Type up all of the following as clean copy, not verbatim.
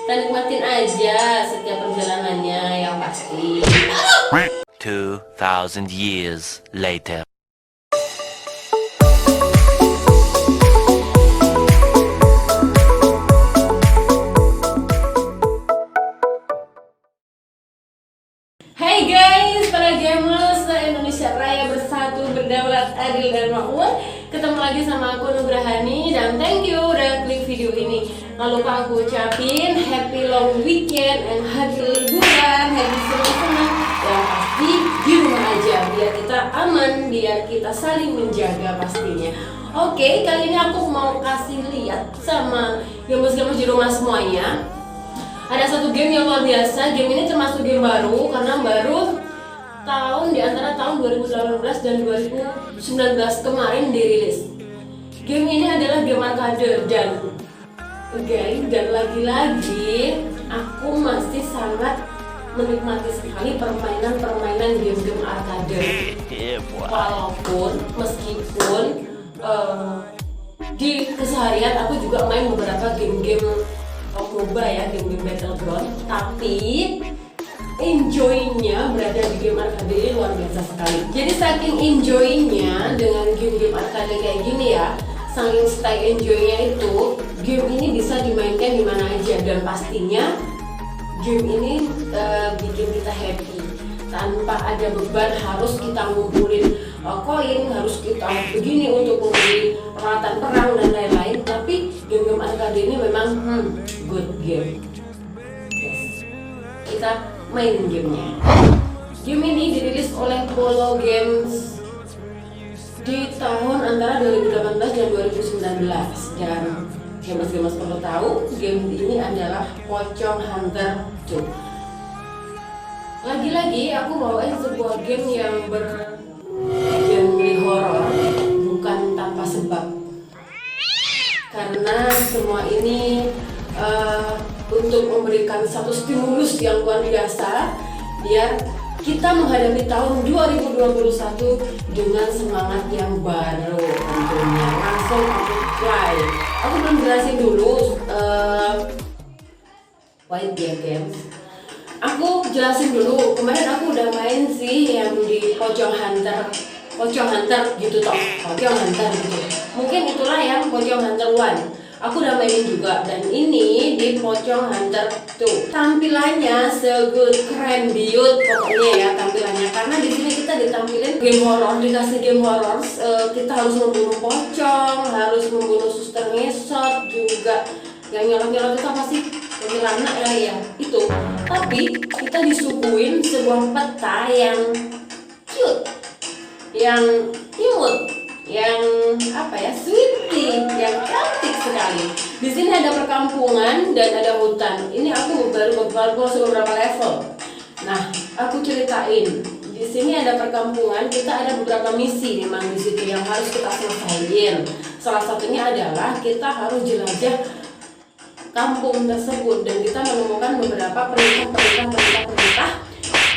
Kita nikmatin aja setiap perjalanannya yang pasti. 2,000 years later. Hey guys, para gamers Indonesia Raya bersatu, berdaulat, adil dan makmur. Ketemu lagi sama aku Nugrahani dan thank you udah klik video ini. Gak lupa aku ucapin happy long weekend and happy liburan, happy senang-senang. Yang pasti di rumah aja biar kita aman, biar kita saling menjaga pastinya. Oke, kali ini aku mau kasih lihat sama gamers-gamers di rumah semuanya. Ada satu game yang luar biasa. Game ini termasuk game baru karena baru di antara tahun 2018 dan 2019 kemarin dirilis. Game ini adalah game arcade dan lagi-lagi aku masih sangat menikmati sekali permainan game-game arcade. Walaupun meskipun di keseharian aku juga main beberapa game-game MOBA ya, game-game battleground, tapi enjoynya berada di game arcade ini luar biasa sekali. Jadi saking enjoynya dengan game-game arcade kayak gini ya, saking stay enjoynya itu, game ini bisa dimainkan di mana aja dan pastinya game ini bikin kita happy tanpa ada beban harus kita ngumpulin koin, harus kita begini untuk membeli peralatan perang dan lain-lain. Tapi game-game arcade ini memang good game. Yes. Kita main gamenya. Game ini dirilis oleh Polo Games di tahun antara 2018 dan 2019 dan gamers-gamers perlu tahu game ini adalah Pocong Hunter 2. Lagi-lagi aku bawain sebuah game yang bergenre horor bukan tanpa sebab, karena semua ini untuk memberikan satu stimulus yang luar biasa biar kita menghadapi tahun 2021 dengan semangat yang baru tentunya. Langsung aku play. Aku belum jelasin dulu White Bear Games. Aku jelasin dulu, kemarin aku udah main sih yang di Pocong Hunter gitu toh, Pocong Hunter gitu. Mungkin itulah yang Pocong Hunter 1. Aku udah mainin juga dan ini di Pocong Hunter 2. Tampilannya segood keren biut pokoknya ya tampilannya, karena di sini kita ditampilin game horor, dikasih game horor. Kita harus membunuh pocong, harus membunuh suster ngesot juga. Yang nyolot-nyolot itu apa sih? Kuntilanak ya itu. Tapi kita disuguhin sebuah peta yang cute, yang imut, yang sweetie, yang cantik sekali. Di sini ada perkampungan dan ada hutan. Ini aku baru masuk beberapa level. Nah, aku ceritain. Di sini ada perkampungan, kita ada beberapa misi memang di situ yang harus kita selesaiin. Salah satunya adalah kita harus jelajah kampung tersebut dan kita menemukan beberapa perintah.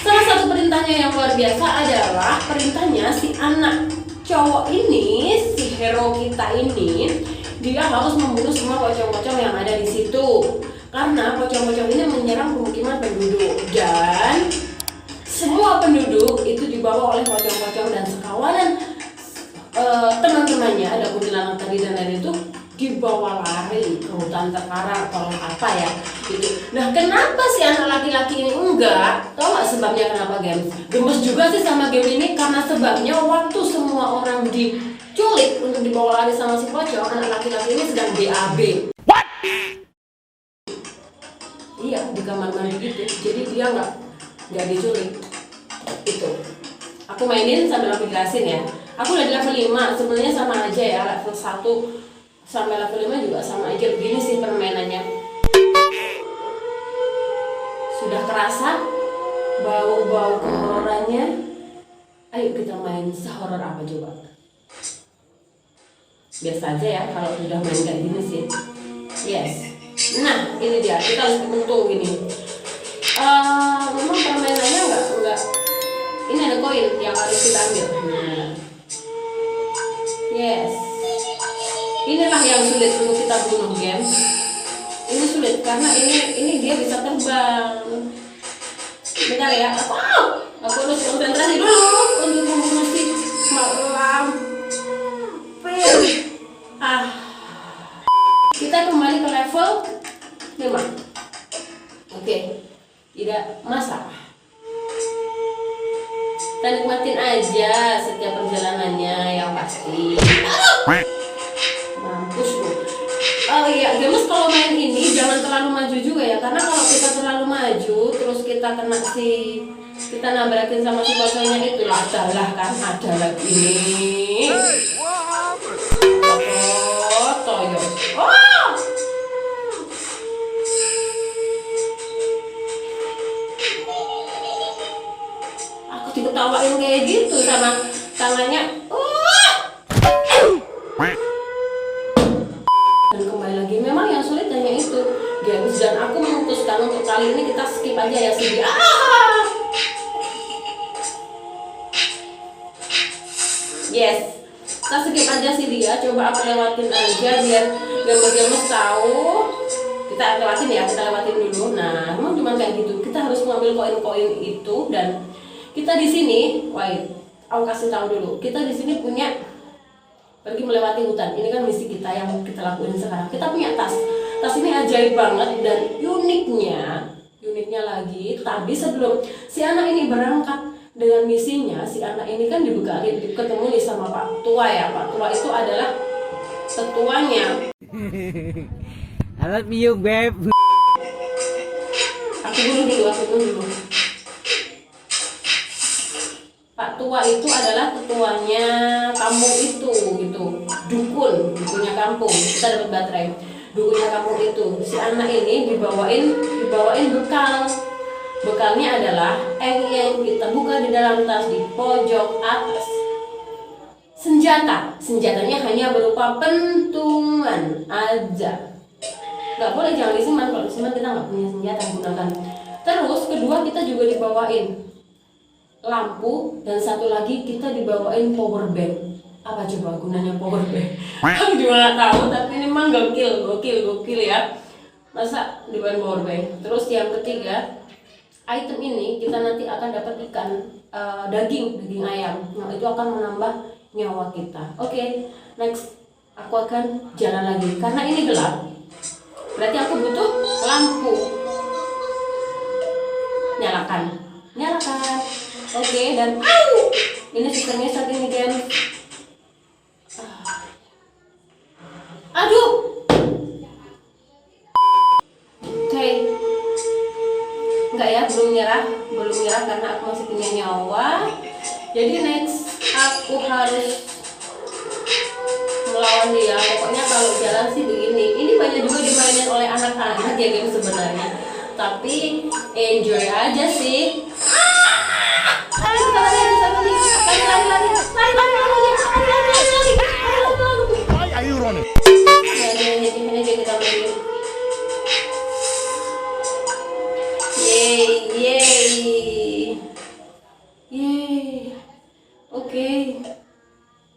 Salah satu perintahnya yang luar biasa adalah perintahnya si anak cowok ini, si hero kita ini, dia harus membunuh semua pocong-pocong yang ada di situ. Karena pocong-pocong ini menyerang pemukiman penduduk dan semua penduduk itu dibawa oleh pocong-pocong dan sekawanan teman-temannya, ada kuntilanak tadi dan lain itu, dibawa lari ke hutan terlarang atau apa ya gitu. Nah, kenapa si anak laki-laki ini enggak? Tahu nggak sebabnya kenapa, Games? Gemes juga sih sama game ini karena sebabnya waktu semua orang diculik untuk dibawa lari sama si pocong, anak laki-laki ini sedang BAB. What? Iya, di kamar mandi gitu. Jadi dia nggak diculik. Itu. Aku mainin sambil aku jelasin ya. Aku udah di level 5, sebenarnya sama aja ya, level 1 sampai level 5 juga sama aja, begini sih permainannya. Sudah kerasa bau-bau kehororannya? Ayo kita main sehoror apa coba? Biasa aja ya kalau sudah main kayak gini sih. Yes. Nah, ini dia, kita harus untung gini. Memang permainannya enggak. Ini ada koin yang harus kita ambil. Nah. Yes. Inilah yang sulit untuk kita bunuh, game. Ini sulit karena ini dia bisa terbang. Bentar ya, aku harus konsentrasi dulu untuk membunuh si malam. Kita kembali ke level 5. Oke, tidak masalah. Kita nikmatin aja setiap perjalanannya yang pasti. Mampus lu. Oh iya, Gemes kalau main ini jangan terlalu maju juga ya, karena kalau kita terlalu maju terus kita nabrakin sama si pocongnya itu lah, ada lagi nih. Toyo. Aku diketawain kayak gitu sama tangannya. Dan kembali lagi, memang yang sulit hanya itu, Gemes, dan aku memutuskan untuk kali ini kita skip aja ya sih. Yes, kita skip aja sih dia. Coba aku lewatin aja biar Gemes tahu. Kita lewatin dulu. Nah, memang cuma kayak gitu. Kita harus mengambil koin-koin itu, dan kita di sini, aku kasih tahu dulu. Kita di sini punya pergi melewati hutan. Ini kan misi kita yang kita lakuin sekarang. Kita punya tas. Tas ini ajaib banget, dan uniknya lagi. Tadi sebelum si anak ini berangkat dengan misinya, si anak ini kan dibekali, ketemu nih sama Pak Tua ya. Pak Tua itu adalah ketuanya. I love you, babe. Aku dulu. Pak Tua itu adalah ketuanya kampung itu gitu. Dukunnya kampung. Kita dapat baterai. Dukunnya kampung itu. Si anak ini dibawain bekal. Bekalnya adalah yang kita buka di dalam tas di pojok atas. Senjatanya hanya berupa pentungan aja. Gak boleh, jangan disimpan. Kalau disimpan kita nggak punya senjata gunakan. Terus kedua, kita juga dibawain lampu, dan satu lagi kita dibawain power bank. Apa coba gunanya power bank? Aku juga nggak tahu, tapi ini memang gokil ya. Masa dibawain power bank? Terus yang ketiga, item ini kita nanti akan dapat ikan, daging ayam. Nah, itu akan menambah nyawa kita. Oke, next aku akan jalan lagi karena ini gelap. Berarti aku butuh lampu. Nyalakan. Oke, dan ini sistemnya saat ini kan. Aduh. Oke. Enggak ya, belum nyerah karena aku masih punya nyawa. Jadi next aku harus melawan dia. Pokoknya kalau jalan sih begini. Ini banyak juga dimainin oleh anak-anak ya game sebenarnya. Tapi enjoy aja sih. Yeay. Oke.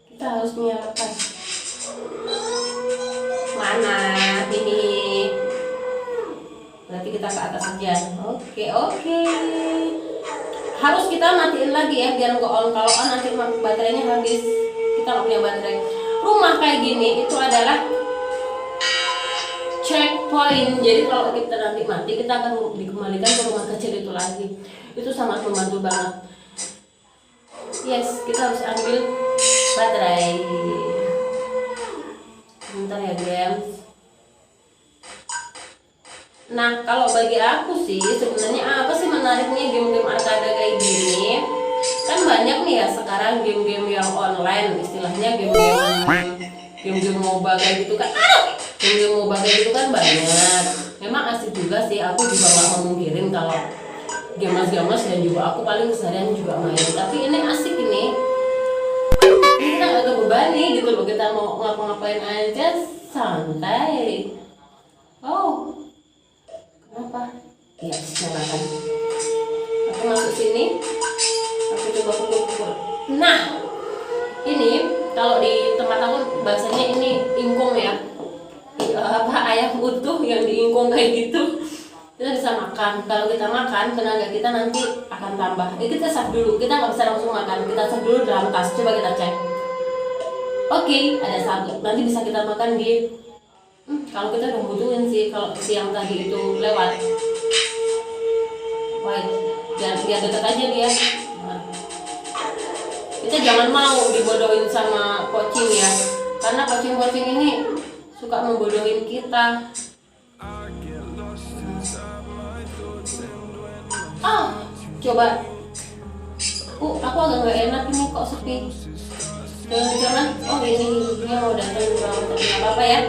Kita harus menyalakan. Mana ini? Berarti kita ke atas aja. Oke. Harus kita matiin lagi ya biar nggak on. Kalau on nanti baterainya habis. Kita nggak punya baterai. Rumah kayak gini itu adalah checkpoint. Jadi kalau kita nanti mati, kita akan dikembalikan ke rumah kecil itu lagi. Itu sangat membantu banget. Yes, kita harus ambil baterai. Bentar ya guys. Nah, kalau bagi aku sih sebenarnya apa sih menariknya game-game arcade kayak gini? Kan banyak nih ya sekarang game-game yang online, istilahnya game-game MOBA kayak gitu kan. Game-game MOBA kayak gitu kan banyak. Memang asik juga sih, aku juga gak memungkirin kalau gamers dan juga aku paling keseharian juga main. Tapi ini asik ini. Kita gak kebebani gitu loh, kita mau ngapa-ngapain aja santai. Oh. Kenapa? Ya, nyalakan. Aku masuk sini. Aku coba pukul. Nah, ini kalau di tempat aku bahasanya ini ingkung ya. Ayam utuh yang diingkung kayak gitu. kita bisa makan. Kalau kita makan, tenaga kita nanti akan tambah. Kita save dulu, kita nggak bisa langsung makan, kita save dulu dalam tas. Coba kita cek. Oke, ada 1. Nanti bisa kita makan di kalau kita udah butuhin sih, kalau siang tadi itu lewat. Wait, jangan biar deket aja dia. Kita jangan mau dibodohin sama kucing ya, karena kucing-kucing ini suka membodohin kita. Coba aku agak nggak enak ini kok sepi. Jangan-jangan ini mau datang banget, tapi nggak apa-apa ya.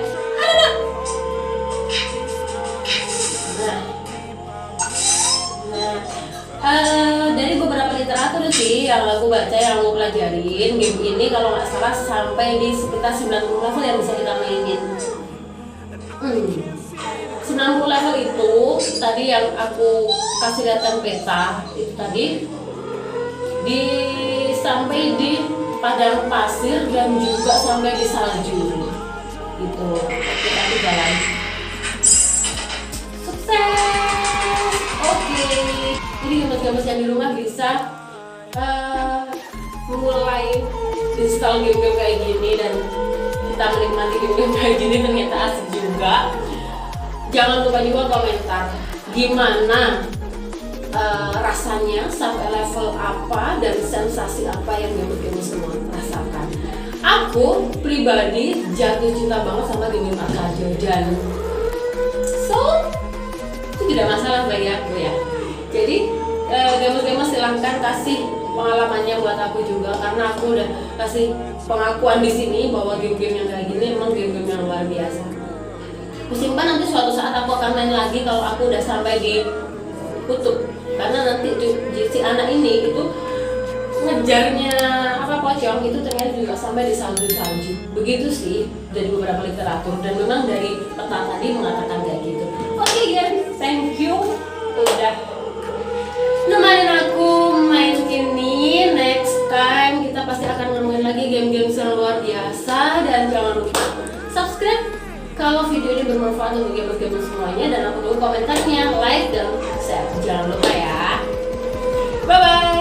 Dari beberapa literatur sih yang aku baca, yang aku pelajarin, game ini kalau nggak salah sampai di sekitar 90 level yang bisa kita mainin. 90 level itu tadi yang aku kasih lihat peta itu tadi sampai di padang pasir dan juga sampai di salju gitu. Oke, tadi jalan sukses. Oke, jadi gemes-gemes yang di rumah bisa mulai install game-game kayak gini dan kita menikmati game-game kayak gini, ternyata asik juga. Jangan lupa juga komentar gimana rasanya, sampai level apa dan sensasi apa yang game-game semua rasakan. Aku pribadi jatuh cinta banget sama game arcade dan itu tidak masalah bagi aku ya. Jadi game-game silahkan kasih pengalamannya buat aku juga, karena aku udah kasih pengakuan di sini bahwa game-game yang kayak gini emang game-game yang luar biasa. Kusimpan, nanti suatu saat aku akan main lagi kalau aku udah sampai di kutub, karena nanti si anak ini itu ngejarnya pocong itu ternyata juga sampai di salju-salju. Begitu sih dari beberapa literatur, dan memang dari peta tadi mengatakan kayak gitu. Oke guys, thank you udah nemenin aku main ini. Next time kita pasti akan nemuin lagi game-game yang luar biasa, dan jangan lupa subscribe kalau video ini bermanfaat untuk game-game semuanya, dan aku tunggu komentarnya, like dan share. Jangan lupa ya. Bye bye.